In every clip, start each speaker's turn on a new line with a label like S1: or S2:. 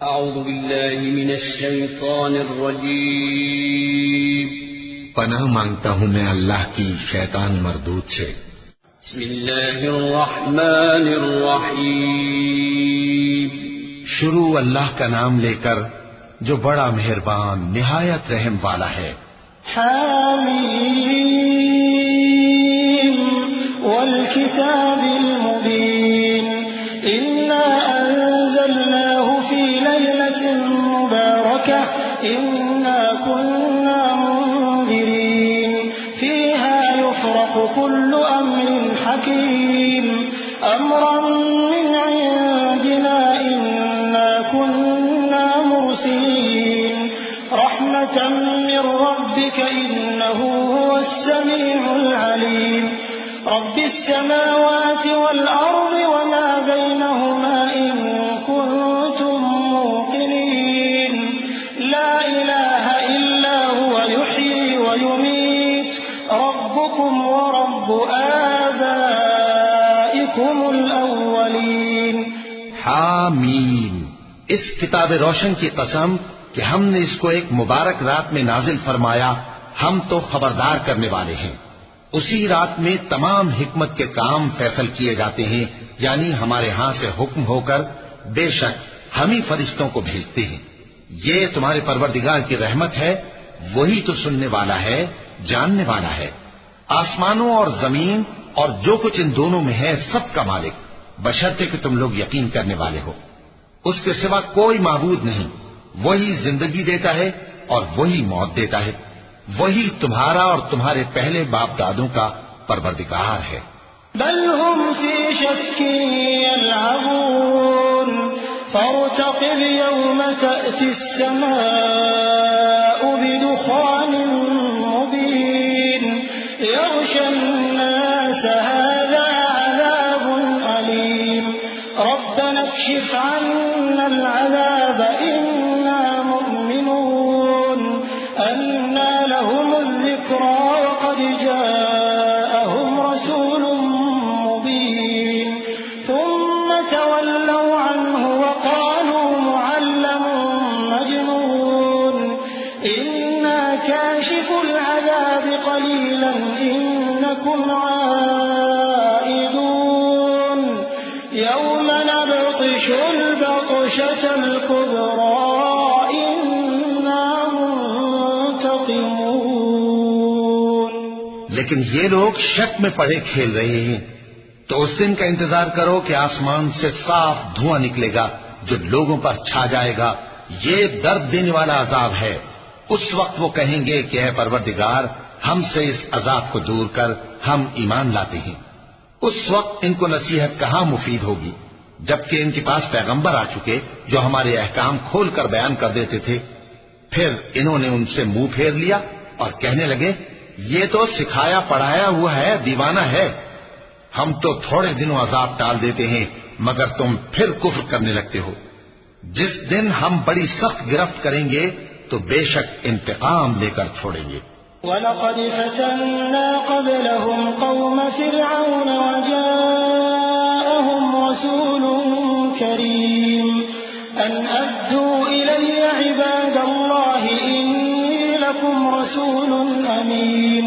S1: اعوذ باللہ من الشیطان الرجیم
S2: پناہ مانگتا ہوں میں اللہ کی شیطان مردود سے۔
S1: بسم اللہ الرحمن الرحیم
S2: شروع اللہ کا نام لے کر جو بڑا مہربان نہایت رحم والا ہے۔
S3: حامیم والکتاب المبین انا انزلناه فی لیلۃ مبارکہ انا كنا منذرین فیہا یفرق كل امر حکیم امرا من عندنا انا كنا مرسلین رحمة من ربك إنه هو السميع العليم رب السماوات والأرض وما بينهما إن كنتم موقنين لا إله إلا هو يحيي ويميت ربكم ورب آبائكم الأولين
S2: حامیم، اس کتاب روشن کی قسم کہ ہم نے اس کو ایک مبارک رات میں نازل فرمایا، ہم تو خبردار کرنے والے ہیں۔ اسی رات میں تمام حکمت کے کام فیصل کیے جاتے ہیں، یعنی ہمارے ہاں سے حکم ہو کر بے شک ہم ہی فرشتوں کو بھیجتے ہیں۔ یہ تمہارے پروردگار کی رحمت ہے، وہی تو سننے والا ہے، جاننے والا ہے۔ آسمانوں اور زمین اور جو کچھ ان دونوں میں ہے سب کا مالک، بشرطے کہ تم لوگ یقین کرنے والے ہو۔ اس کے سوا کوئی معبود نہیں، وہی زندگی دیتا ہے اور وہی موت دیتا ہے، وہی تمہارا اور تمہارے پہلے باپ دادوں کا پروردگار ہے۔
S3: بل هم في شك يلعبون فارتقب يوم تأتي السماء بدخان مبين يغشى الناس هذا عذاب أليم ربنا اكشف عنا العذاب إنا مؤمنون أنى لهم الذكرى وقد جاءهم رسول مبين ثم تولوا عنه وقالوا معلم مجنون إنا كاشف العذاب قليلا إنكم عائدون يوم نبطش البطشة الكبرى إنا منتقمون۔
S2: لیکن یہ لوگ شک میں پڑے کھیل رہے ہیں، تو اس دن کا انتظار کرو کہ آسمان سے صاف دھواں نکلے گا جو لوگوں پر چھا جائے گا، یہ درد دینے والا عذاب ہے۔ اس وقت وہ کہیں گے کہ اے پروردگار، ہم سے اس عذاب کو دور کر، ہم ایمان لاتے ہیں۔ اس وقت ان کو نصیحت کہاں مفید ہوگی، جبکہ ان کے پاس پیغمبر آ چکے جو ہمارے احکام کھول کر بیان کر دیتے تھے۔ پھر انہوں نے ان سے منہ پھیر لیا اور کہنے لگے یہ تو سکھایا پڑھایا ہوا ہے، دیوانہ ہے، ہم تو تھوڑے دنوں عذاب ٹال دیتے ہیں مگر تم پھر کفر کرنے لگتے ہو۔ جس دن ہم بڑی سخت گرفت کریں گے تو بے شک انتقام لے کر چھوڑیں گے۔
S3: وَلَقَدْ فَتَنَّا قَبْلَهُمْ قَوْمَ فِرْعَوْنَ وَجَاءَهُمْ رَسُولٌ كَرِيمٌ أَنْ أَدُّوا إِلَيَّ عِبَادَ اللَّهِ إِنِّي لَكُمْ رَسُولٌ أَمِينٌ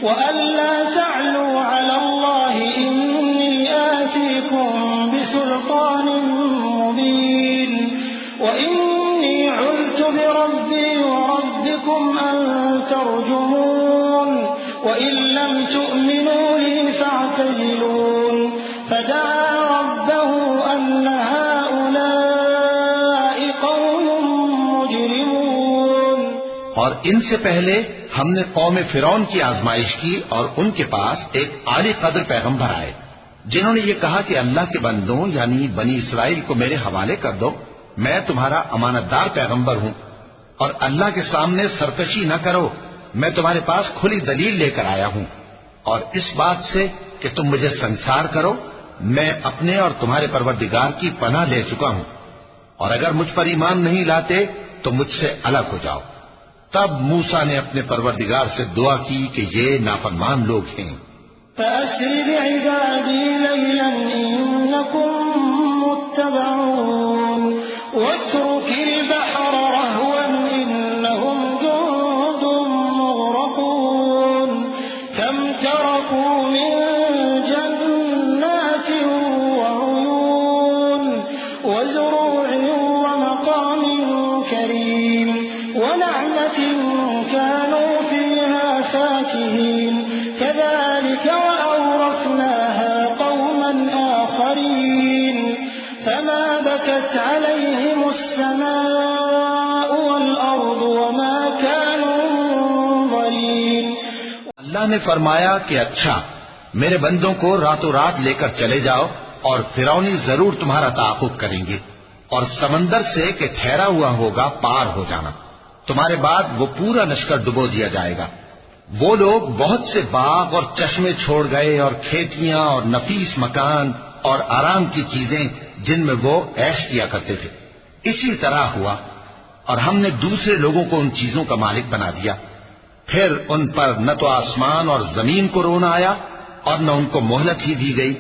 S3: وَأَنْ لَا تَعْلُوا عَلَى اللَّهِ إِنِّي آتِيكُمْ بِسُلْطَانٍ مُبِينٍ وَإِنِّي عُذْتُ بِرَبِّي وَرَبِّكُمْ أَن تَرْجُمُونِ وَإِن لَّمْ تُؤْمِنُوا لِي فَاعْتَزِلُونِ فَدَعَا رَبَّهُ أَنَّ هَٰؤُلَاءِ قَوْمٌ مُجْرِمُونَ۔
S2: اور ان سے پہلے ہم نے قوم فرعون کی آزمائش کی اور ان کے پاس ایک عالی قدر پیغمبر آئے جنہوں نے یہ کہا کہ اللہ کے بندوں یعنی بنی اسرائیل کو میرے حوالے کر دو، میں تمہارا امانت دار پیغمبر ہوں، اور اللہ کے سامنے سرکشی نہ کرو، میں تمہارے پاس کھلی دلیل لے کر آیا ہوں، اور اس بات سے کہ تم مجھے سنسار کرو میں اپنے اور تمہارے پروردگار کی پناہ لے چکا ہوں، اور اگر مجھ پر ایمان نہیں لاتے تو مجھ سے الگ ہو جاؤ۔ تب موسیٰ نے اپنے پروردگار سے دعا کی کہ یہ نافرمان لوگ ہیں۔
S3: فَأَسْرِ بِعِبَادِي لَيْلًا إِنَّكُمْ مُتَّبَعُونَ واترك البحر رهوا إنهم جند مغرقون كم تركوا من جنات وعيون وزروع ومقام كريم ونعمة كانوا فيها فاكهين كذلك وأورثناها قوما آخرين فما بكت عليهم السماء والأرض وما كانوا منظرين.
S2: اللہ نے فرمایا کہ اچھا میرے بندوں کو راتوں رات لے کر چلے جاؤ اور فرعونی ضرور تمہارا تعاقب کریں گے اور سمندر سے کہ ٹھہرا ہوا ہوگا پار ہو جانا. تمہارے بعد وہ پورا لشکر ڈبو دیا جائے گا. وہ لوگ بہت سے باغ اور چشمے چھوڑ گئے اور کھیتیاں اور نفیس مکان اور آرام کی چیزیں جن میں وہ عیش کیا کرتے تھے. اسی طرح ہوا اور ہم نے دوسرے لوگوں کو ان چیزوں کا مالک بنا دیا. پھر ان پر نہ تو آسمان اور زمین کو رونا آیا اور نہ ان کو مہلت ہی دی گئی